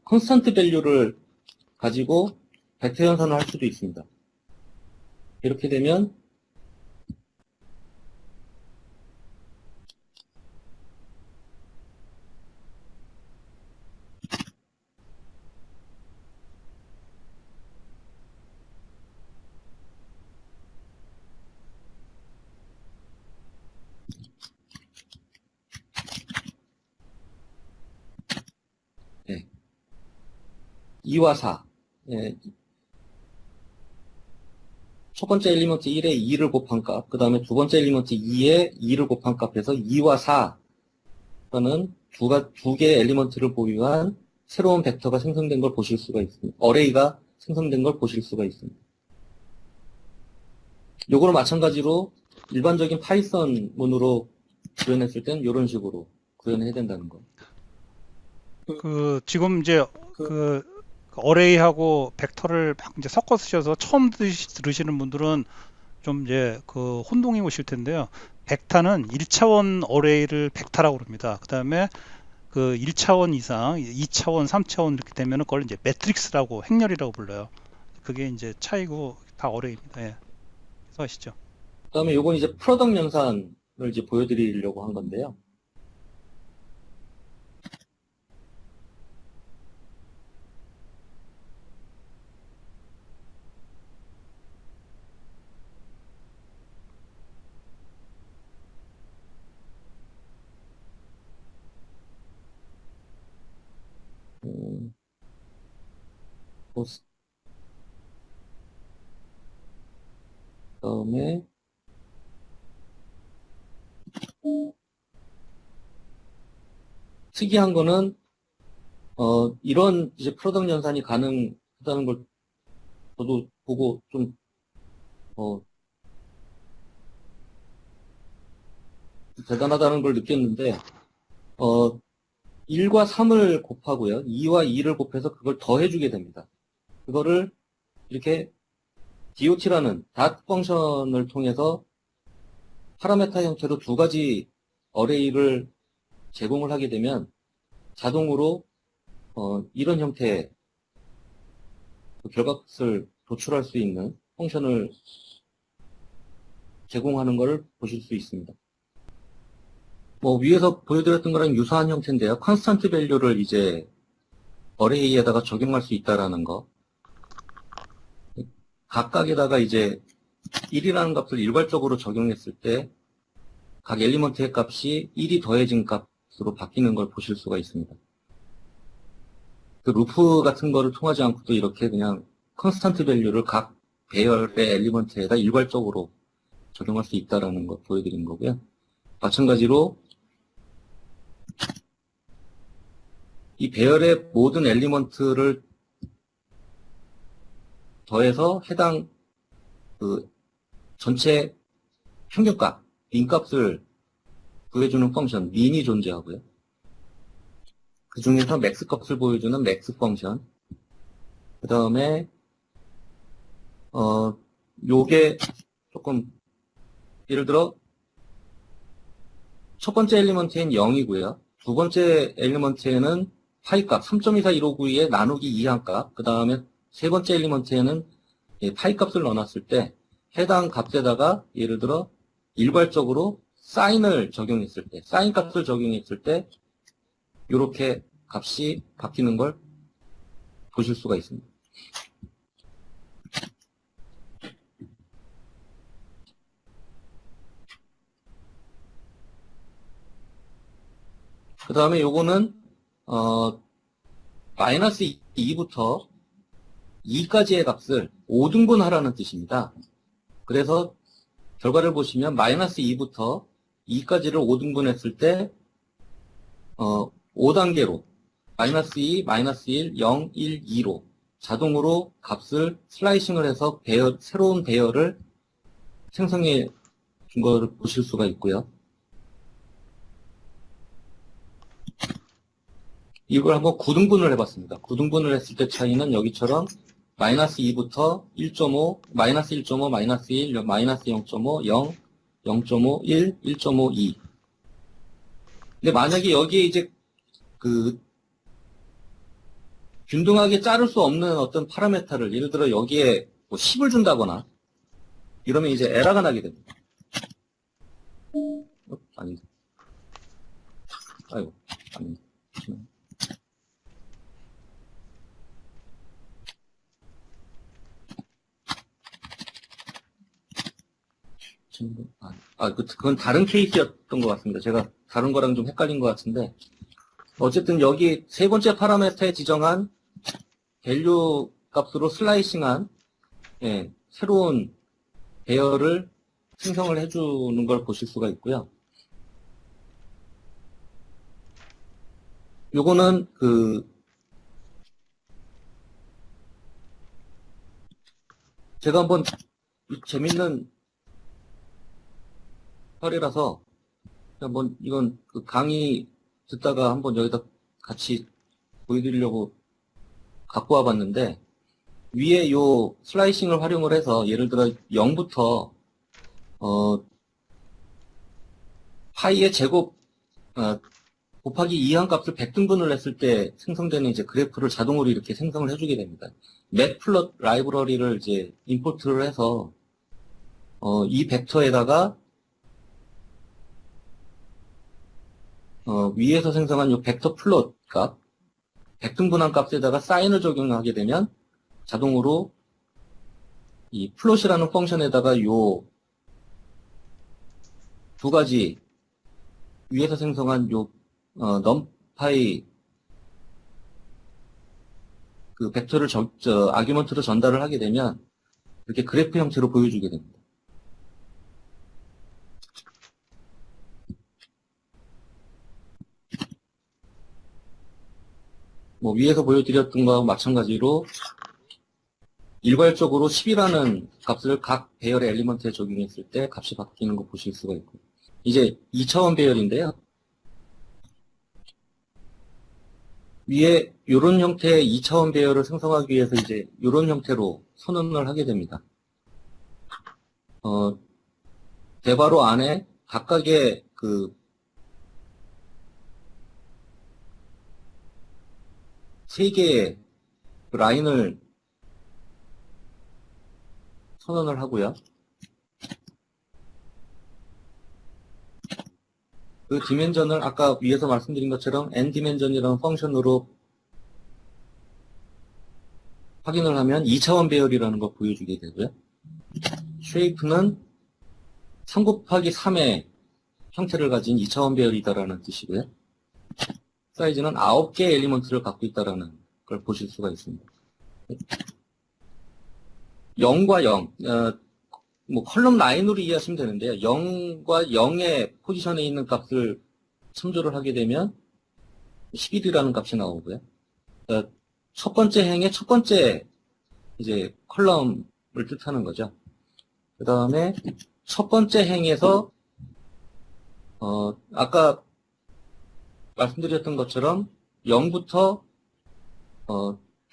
컨스턴트 밸류를 가지고 벡터 연산을 할 수도 있습니다. 이렇게 되면 네. 2와 4 첫 번째 엘리먼트 1에 2를 곱한 값, 그 다음에 두 번째 엘리먼트 2에 2를 곱한 값에서 2와 4라는 두 개의 엘리먼트를 보유한 새로운 벡터가 생성된 걸 보실 수가 있습니다. 어레이가 생성된 걸 보실 수가 있습니다. 요거는 마찬가지로 일반적인 파이썬 문으로 구현했을 때는 이런 식으로 구현해야 된다는 거. 지금 이제 어레이하고 벡터를 막 이제 섞어 쓰셔서 처음 들으시는 분들은 좀 이제 혼동이 오실 텐데요. 벡터는 1차원 어레이를 벡터라고 그럽니다. 그 다음에 그 1차원 이상, 2차원, 3차원 이렇게 되면은 그걸 이제 매트릭스라고, 행렬이라고 불러요. 그게 이제 차이고 다 어레이입니다. 예. 그래서 아시죠? 그다음에 요건 이제 프로덕트 연산을 이제 보여드리려고 한 건데요. 음, 보스. 그다음에 특이한 거는 이런 이제 프로덕트 연산이 가능하다는 걸 저도 보고 좀 어, 대단하다는 걸 느꼈는데 1과 3을 곱하고요. 2와 2를 곱해서 그걸 더해주게 됩니다. 그거를 이렇게 DOT라는 닷 펑션을 통해서 파라메타 형태로 두 가지 어레이를 제공을 하게 되면 자동으로 이런 형태의 그 결과값을 도출할 수 있는 펑션을 제공하는 것을 보실 수 있습니다. 뭐 위에서 보여드렸던 거랑 유사한 형태인데요. 컨스턴트 밸류를 이제 어레이에다가 적용할 수 있다라는 거. 각각에다가 이제 1이라는 값을 일괄적으로 적용했을 때 각 엘리먼트의 값이 1이 더해진 값으로 바뀌는 걸 보실 수가 있습니다. 그 루프 같은 거를 통하지 않고도 이렇게 그냥 컨스턴트 밸류를 각 배열의 엘리먼트에다 일괄적으로 적용할 수 있다라는 걸 보여드린 거고요. 마찬가지로 이 배열의 모든 엘리먼트를 더해서 해당 그 전체 평균값, 민값을 구해주는 펑션, 민이 존재하고요. 그 중에서 맥스 값을 보여주는 맥스 펑션. 그 다음에, 요게 조금, 예를 들어, 첫 번째 엘리먼트엔 0이고요. 두 번째 엘리먼트에는 파이값, 3.24159에 나누기 2한 값, 그 다음에 세 번째 엘리먼트에는 파이값을 넣어놨을 때, 해당 값에다가, 예를 들어, 일괄적으로 사인을 적용했을 때, 사인 값을 적용했을 때, 이렇게 값이 바뀌는 걸 보실 수가 있습니다. 그 다음에 요거는, 마이너스 2부터 2까지의 값을 5등분 하라는 뜻입니다. 그래서 결과를 보시면 마이너스 2부터 2까지를 5등분 했을 때 5단계로 마이너스 2, 마이너스 1, 0, 1, 2로 자동으로 값을 슬라이싱을 해서 새로운 배열을 생성해 준 것을 보실 수가 있고요. 이걸 한번 9등분을 해봤습니다. 9등분을 했을 때 차이는 여기처럼 마이너스 2부터 1.5, 마이너스 1.5, 마이너스 1, 마이너스 0.5, 0, 0.5, 1, 1.5, 2. 근데 만약에 여기에 이제 그 균등하게 자를 수 없는 어떤 파라메타를 예를 들어 여기에 뭐 10을 준다거나 이러면 이제 에러가 나게 됩니다. 아니, 아이고, 아니. 그건 다른 케이스였던 것 같습니다. 제가 다른 거랑 좀 헷갈린 것 같은데, 어쨌든 여기 세 번째 파라메터에 지정한 밸류 값으로 슬라이싱한 새로운 배열을 생성을 해주는 걸 보실 수가 있고요. 요거는 제가 한번 재밌는 사례라서 한번 이건 그 강의 듣다가 한번 여기다 같이 보여드리려고 갖고 와봤는데, 위에 요 슬라이싱을 활용을 해서 예를 들어 0부터 파이의 제곱 곱하기 2한 값을 100등분을 했을 때 생성되는 이제 그래프를 자동으로 이렇게 생성을 해주게 됩니다. 맷플롯 라이브러리를 이제 임포트를 해서 이 벡터에다가 위에서 생성한 이 벡터 플롯 값 100등분한 값에다가 사인을 적용하게 되면 자동으로 이 플롯이라는 펑션에다가 요 두 가지 위에서 생성한 요 numPy 그 벡터를 아규먼트로 전달을 하게 되면 이렇게 그래프 형태로 보여주게 됩니다. 뭐 위에서 보여드렸던 거와 마찬가지로 일괄적으로 10이라는 값을 각 배열의 엘리먼트에 적용했을 때 값이 바뀌는 거 보실 수가 있고, 이제 2차원 배열인데요. 위에 이런 형태의 2차원 배열을 생성하기 위해서 이제 이런 형태로 선언을 하게 됩니다. 대괄호 안에 각각의 그 세 개의 라인을 선언을 하고요. 그 디멘전을 아까 위에서 말씀드린 것처럼 n디멘전이라는 펑션으로 확인을 하면 2차원 배열이라는 걸 보여주게 되고요. 쉐이프는 3 곱하기 3의 형태를 가진 2차원 배열이다라는 뜻이고요. 사이즈는 9개의 엘리먼트를 갖고 있다라는 걸 보실 수가 있습니다. 0과 0, 뭐 컬럼 라인으로 이해하시면 되는데요. 0과 0의 포지션에 있는 값을 참조를 하게 되면 11이라는 값이 나오고요. 첫 번째 행의 첫 번째 이제 컬럼을 뜻하는 거죠. 그 다음에 첫 번째 행에서 아까 말씀드렸던 것처럼 0부터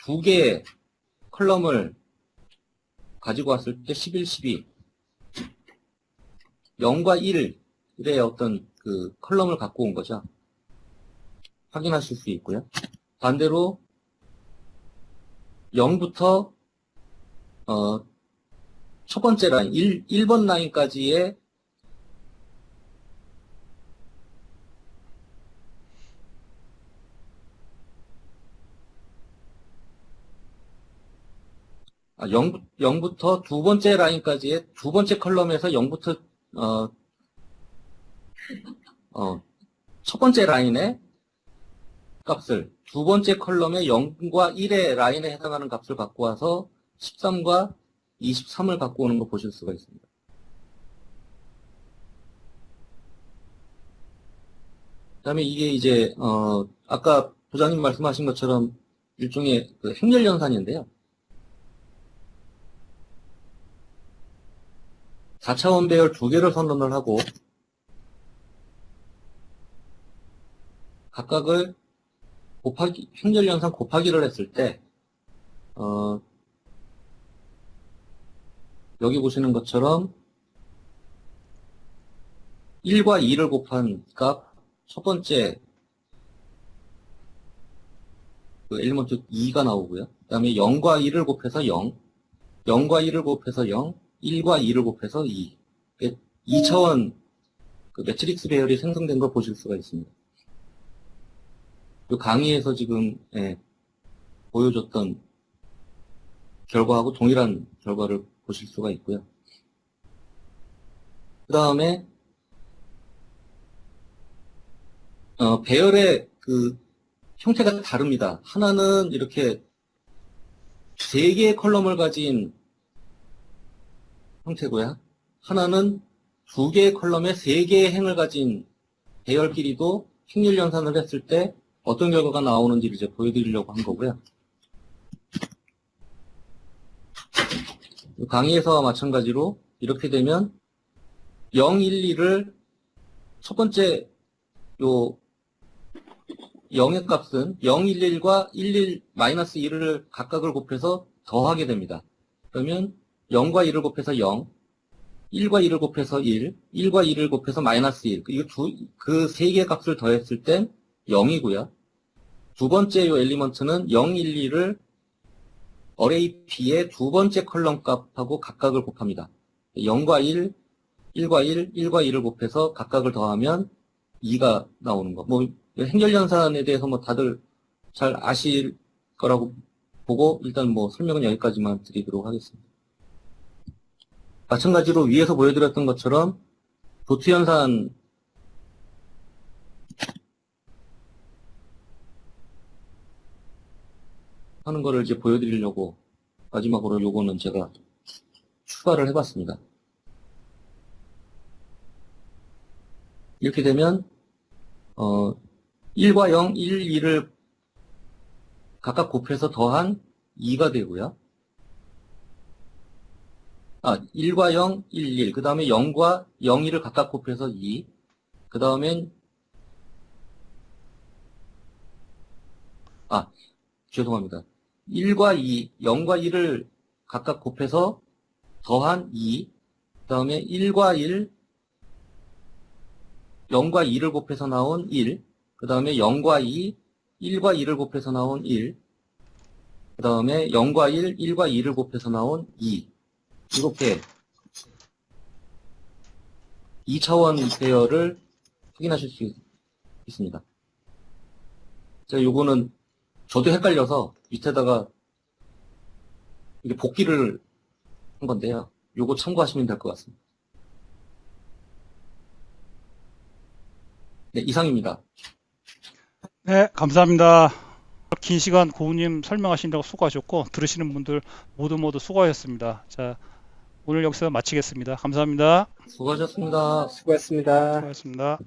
두 개의 컬럼을 가지고 왔을 때 11, 12 0과 1의 어떤 그 컬럼을 갖고 온 거죠. 확인하실 수 있고요. 반대로 0부터 첫 번째 라인 1번 라인까지의 0부터 두 번째 라인까지의 두 번째 컬럼에서 0부터 첫 번째 라인의 값을 두 번째 컬럼의 0과 1의 라인에 해당하는 값을 갖고 와서 13과 23을 갖고 오는 거 보실 수가 있습니다. 그 다음에 이게 이제 아까 부장님 말씀하신 것처럼 일종의 그 행렬 연산인데요. 4차원 배열 두 개를 선언을 하고 각각을 행렬 연산 곱하기를 했을 때 여기 보시는 것처럼 1과 2를 곱한 값 첫 번째 그 엘리먼트 2가 나오고요. 그 다음에 0과 2를 곱해서 0, 0과 2를 곱해서 0, 1과 2를 곱해서 2. 2차원 그 매트릭스 배열이 생성된 걸 보실 수가 있습니다. 이 강의에서 지금 보여줬던 결과하고 동일한 결과를 보실 수가 있고요. 그 다음에 배열의 그 형태가 다릅니다. 하나는 이렇게 3개의 컬럼을 가진 형태고요. 하나는 2개의 컬럼에 3개의 행을 가진 배열끼리도 행렬 연산을 했을 때 어떤 결과가 나오는지를 이제 보여드리려고 한 거고요. 강의에서와 마찬가지로 이렇게 되면 0, 1, 2를 첫 번째 요 0의 값은 0, 1, 1과 1, 1, 마이너스 1을 각각을 곱해서 더하게 됩니다. 그러면 0과 1을 곱해서 0, 1과 2를 곱해서 1, 1과 2를 곱해서 마이너스 1. 그 세 개의 값을 더했을 땐 0이고요. 두 번째 요 엘리먼트는 0, 1, 2를 어레이 B의 두 번째 컬럼 값하고 각각을 곱합니다. 0과 1, 1과 1, 1과 2를 곱해서 각각을 더하면 2가 나오는 거. 뭐 행렬연산에 대해서 뭐 다들 잘 아실 거라고 보고 일단 뭐 설명은 여기까지만 드리도록 하겠습니다. 마찬가지로 위에서 보여드렸던 것처럼 도트연산 하는 거를 이제 보여드리려고 마지막으로 요거는 제가 추가를 해봤습니다. 이렇게 되면 1과 0, 1, 2를 각각 곱해서 더한 2가 되고요. 1과 0, 1, 1. 그 다음에 0과 0, 2를 각각 곱해서 2. 그 다음엔 죄송합니다. 1과 2, 0과 2를 각각 곱해서 더한 2. 그 다음에 1과 1, 0과 2를 곱해서 나온 1. 그 다음에 0과 2, 1과 2를 곱해서 나온 1. 그 다음에 0과 1, 1과 2를 곱해서 나온 2. 이렇게 2차원 배열을 확인하실 수 있습니다. 제가 요거는 저도 헷갈려서 밑에다가 이게 복기를 한 건데요. 요거 참고하시면 될 것 같습니다. 네, 이상입니다. 네, 감사합니다. 긴 시간 고우님 설명하신다고 수고하셨고 들으시는 분들 모두 수고하셨습니다. 자, 오늘 여기서 마치겠습니다. 감사합니다. 수고하셨습니다. 수고했습니다. 수고하셨습니다.